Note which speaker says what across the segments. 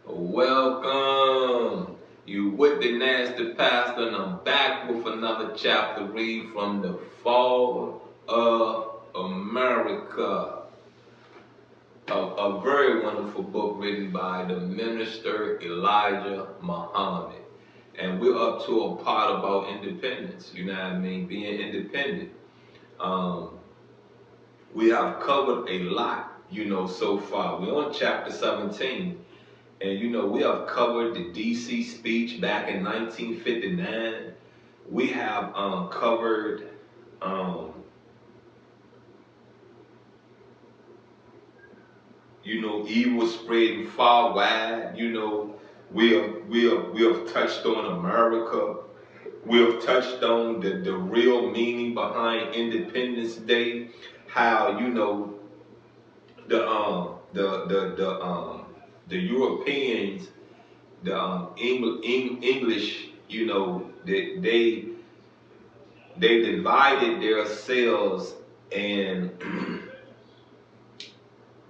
Speaker 1: Welcome. You with the nasty pastor, and I'm back with another chapter read from the Fall of America. A very wonderful book written by the minister Elijah Muhammad. And we're up to a part about independence, you know what I mean? Being independent. Um, we have covered a lot, so far. We're on chapter 17. And we have covered the DC speech back in 1959. We have covered evil spreading far wide. We have touched on America. We have touched on the real meaning behind Independence Day. How the Europeans, the English, they divided themselves, and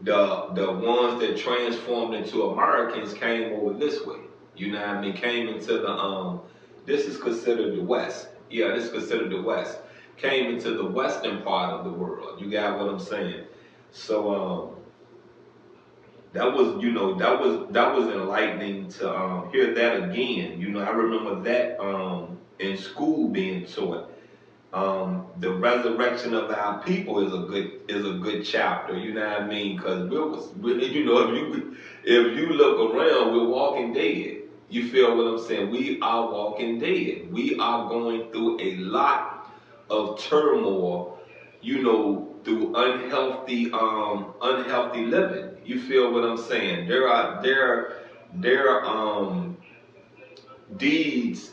Speaker 1: the ones that transformed into Americans came over this way. You know what I mean? Came into the this is considered the West. Yeah, this is considered the West. Came into the western part of the world. You got what I'm saying? So that was enlightening to hear that again. I remember that in school being taught. The resurrection of our people is a good chapter. You know what I mean? Because if you look around, we're walking dead. You feel what I'm saying? We are walking dead. We are going through a lot of turmoil. Through unhealthy living. You feel what I'm saying? There are deeds,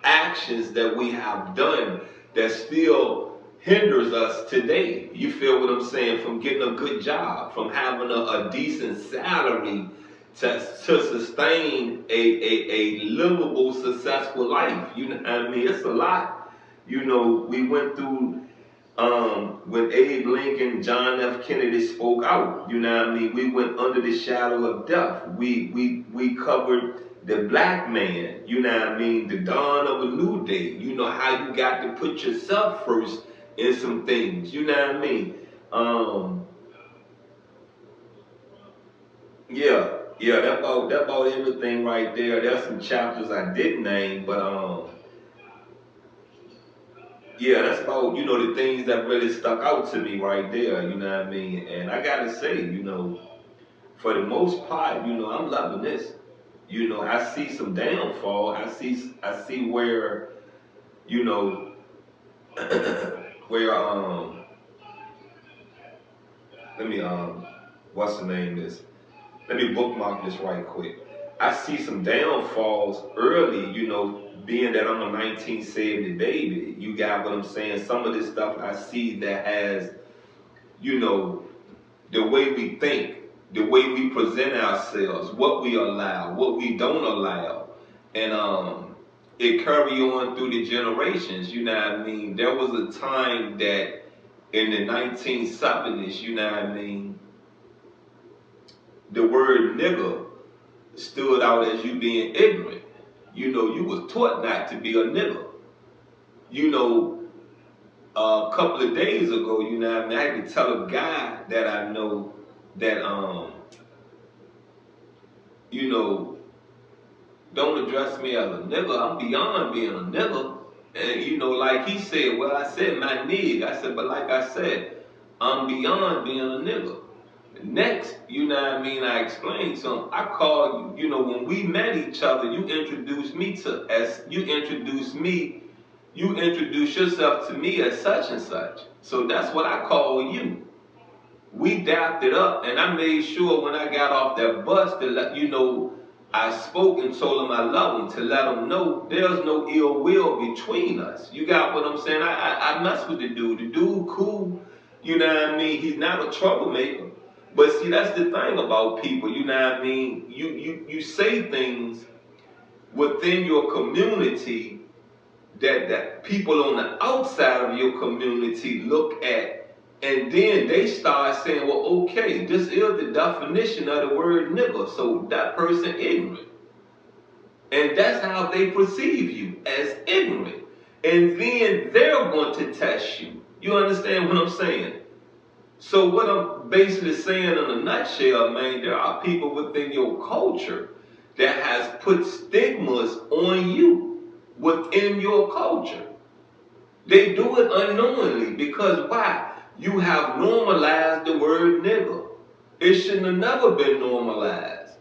Speaker 1: actions that we have done that still hinders us today. You feel what I'm saying? From getting a good job, from having a decent salary to sustain a livable, successful life. You know what I mean? It's a lot. We went through when Abe Lincoln, John F. Kennedy spoke out. You know what I mean? We went under the shadow of death. We covered the black man, you know what I mean, the dawn of a new day. How you got to put yourself first in some things, you know what I mean? Yeah, that about everything right there. There's some chapters I didn't name, but yeah, that's about, the things that really stuck out to me right there, you know what I mean? And I gotta say, for the most part, I'm loving this. I see some downfall. I see where, you know, where let me what's the name is? Let me bookmark this right quick. I see some downfalls early, being that I'm a 1970 baby. You got what I'm saying? Some of this stuff I see that has, the way we think, the way we present ourselves, what we allow, what we don't allow, and it carry on through the generations. You know what I mean? There was a time that in the 1970s, you know what I mean, the word nigger stood out as you being ignorant. You was taught not to be a nigger. A couple of days ago, you know what I mean, I had to tell a guy that I know that don't address me as a nigga. I'm beyond being a nigga. And like he said, well, I said my nigga. I said, but like I said, I'm beyond being a nigga. Next, you know what I mean, I explained to him, I called you, when we met each other, you introduced yourself to me as such and such. So that's what I call you. We dapped it up, and I made sure when I got off that bus to let I spoke and told him I love him, to let him know there's no ill will between us. You got what I'm saying? I mess with the dude. The dude cool, you know what I mean? He's not a troublemaker. But see, that's the thing about people, you know what I mean? You say things within your community that people on the outside of your community look at And then they start saying, well, okay, this is the definition of the word nigger, so that person ignorant. And that's how they perceive you, as ignorant. And then they're going to test you. You understand what I'm saying? So what I'm basically saying in a nutshell, man, there are people within your culture that has put stigmas on you within your culture. They do it unknowingly because why? You have normalized the word nigger. It shouldn't have never been normalized.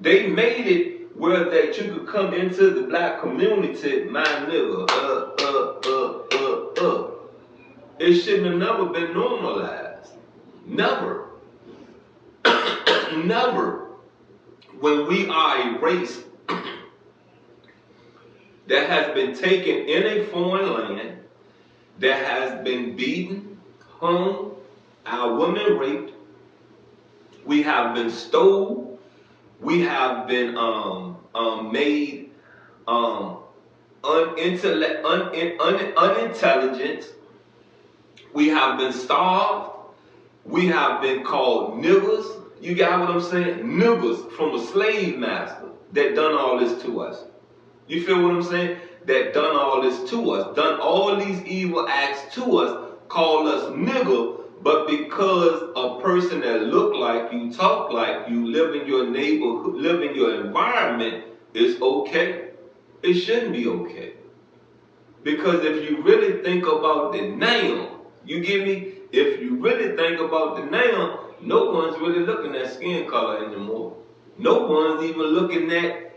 Speaker 1: They made it where that you could come into the black community, my nigga, It shouldn't have never been normalized. Never. Never. When we are a race that has been taken in a foreign land, that has been beaten, hung, our women raped, we have been stole, we have been made unintelligent, we have been starved, we have been called niggers. You got what I'm saying? Niggers from a slave master that done all this to us. You feel what I'm saying? That done all this to us, done all these evil acts to us, called us nigger, but because a person that look like you, talk like you, live in your neighborhood, live in your environment is okay. It shouldn't be okay. Because if you really think about the now, you get me? If you really think about the now, no one's really looking at skin color anymore. No one's even looking at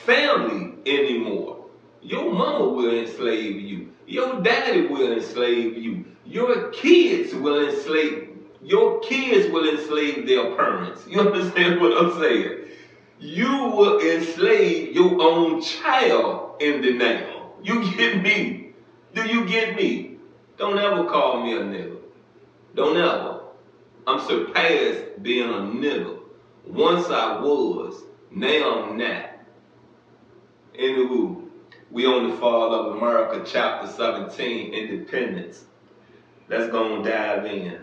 Speaker 1: family anymore. Your mama will enslave you. Your daddy will enslave you. Your kids will enslave. Your kids will enslave their parents. You understand what I'm saying? You will enslave your own child in the now. You get me? Do you get me? Don't ever call me a nigga. Don't ever. I'm surpassed being a nigga. Once I was, now I'm not. Anywho, we on the Fall of America, chapter 17, Independence. Let's go and dive in.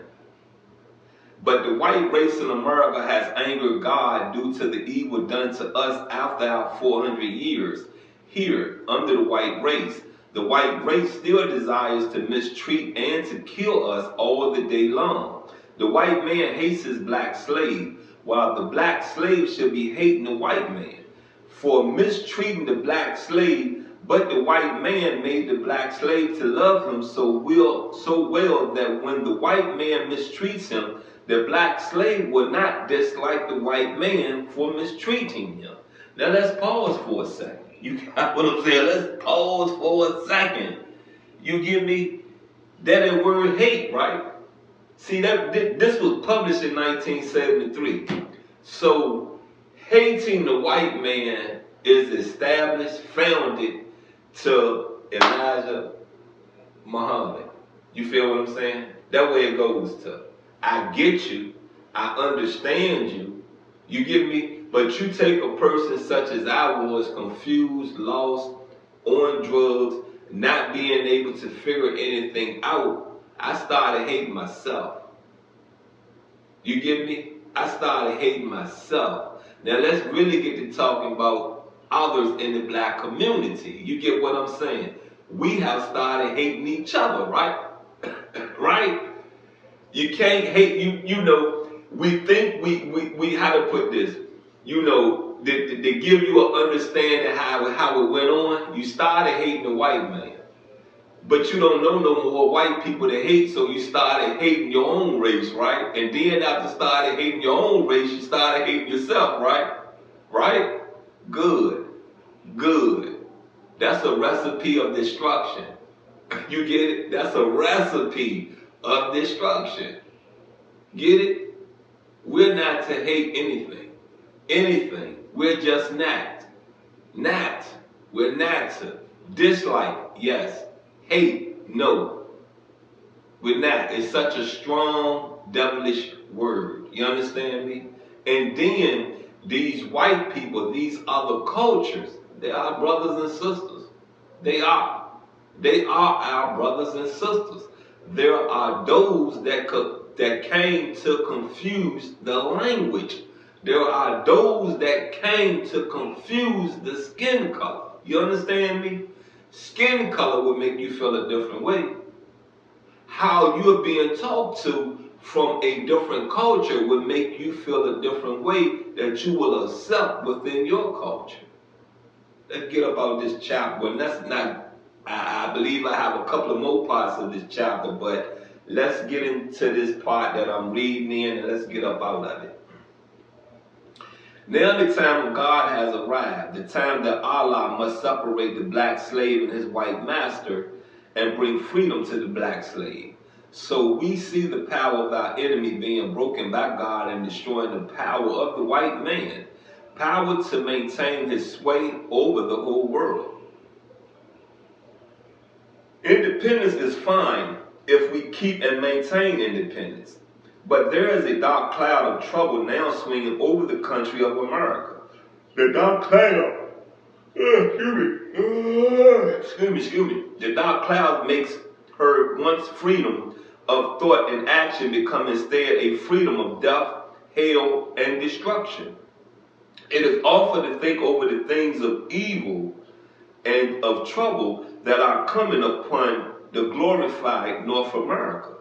Speaker 1: But the white race in America has angered God due to the evil done to us after our 400 years. Here, under the white race, the white race still desires to mistreat and to kill us all the day long. The white man hates his black slave, while the black slave should be hating the white man for mistreating the black slave. But the white man made the black slave to love him so well that when the white man mistreats him, the black slave will not dislike the white man for mistreating him. Now let's pause for a second. You got what I'm saying? Let's pause for a second. You give me that word hate, right? See, this was published in 1973. So hating the white man is established, founded to Elijah Muhammad. You feel what I'm saying? That way it goes to, I get you, I understand you, you get me? But you take a person such as I was, confused, lost, on drugs, not being able to figure anything out, I started hating myself. You get me? I started hating myself. Now let's really get to talking about others in the black community. You get what I'm saying? We have started hating each other, right? Right? You can't hate, you know, we think we how to put this, you know, to give you an understanding how it went on. You started hating the white man, but you don't know no more white people to hate, so you started hating your own race, right? And then after started hating your own race, you started hating yourself, right? Right? Good. Good. That's a recipe of destruction. You get it? That's a recipe of destruction. Get it? We're not to hate anything. Anything. We're just not. Not. We're not to dislike. Yes. Hate. No. We're not. It's such a strong, devilish word. You understand me? And then these white people, these other cultures, they are brothers and sisters. They are. They are our brothers and sisters. There are those that could that came to confuse the language. There are those that came to confuse the skin color. You understand me? Skin color will make you feel a different way. How you're being talked to from a different culture will make you feel a different way that you will accept within your culture. Let's get about this chapter. And that's not, I believe I have a couple of more parts of this chapter, but let's get into this part that I'm reading in and let's get up out of it. Now the time of God has arrived, the time that Allah must separate the black slave and his white master and bring freedom to the black slave. So we see the power of our enemy being broken by God and destroying the power of the white man, power to maintain his sway over the whole world. Independence is fine if we keep and maintain independence. But there is a dark cloud of trouble now swinging over the country of America. The dark cloud, excuse me. The dark cloud makes her once freedom of thought and action become instead a freedom of death, hell, and destruction. It is awful to think over the things of evil and of trouble that are coming upon the glorified North America.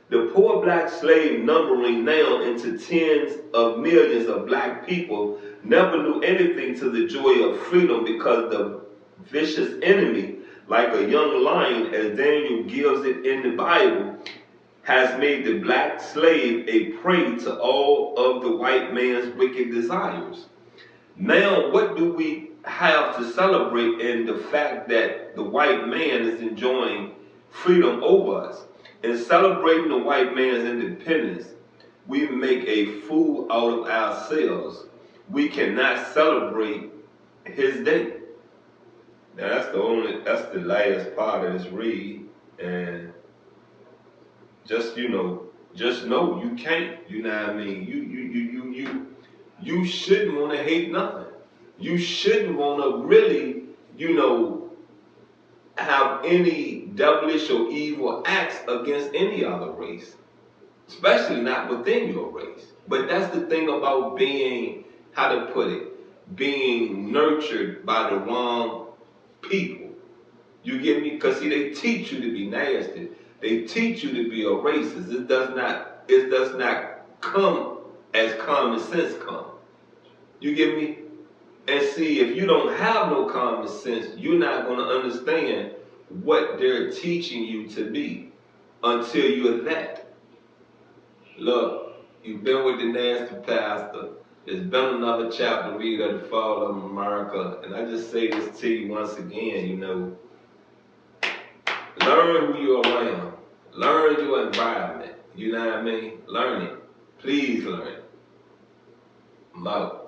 Speaker 1: The poor black slave, numbering now into tens of millions of black people, never knew anything to the joy of freedom because the vicious enemy, like a young lion, as Daniel gives it in the Bible, has made the black slave a prey to all of the white man's wicked desires. Now, what do we have to celebrate in the fact that the white man is enjoying freedom over us? In celebrating the white man's independence, we make a fool out of ourselves. We cannot celebrate his day. Now that's the last part of this read. And just know you can't. You know what I mean? You shouldn't want to hate nothing. You shouldn't want to really, have any devilish or evil acts against any other race, especially not within your race. But that's the thing about being, how to put it, being nurtured by the wrong people. You get me? Because see, they teach you to be nasty. They teach you to be a racist. It does not come as common sense comes. You get me? And see, if you don't have no common sense, you're not going to understand what they're teaching you to be until you're that. Look, you've been with the nasty pastor. There's been another chapter read of the fall of America. And I just say this to you once again, learn who you're around. Learn your environment. You know what I mean? Learn it. Please learn it. I'm out.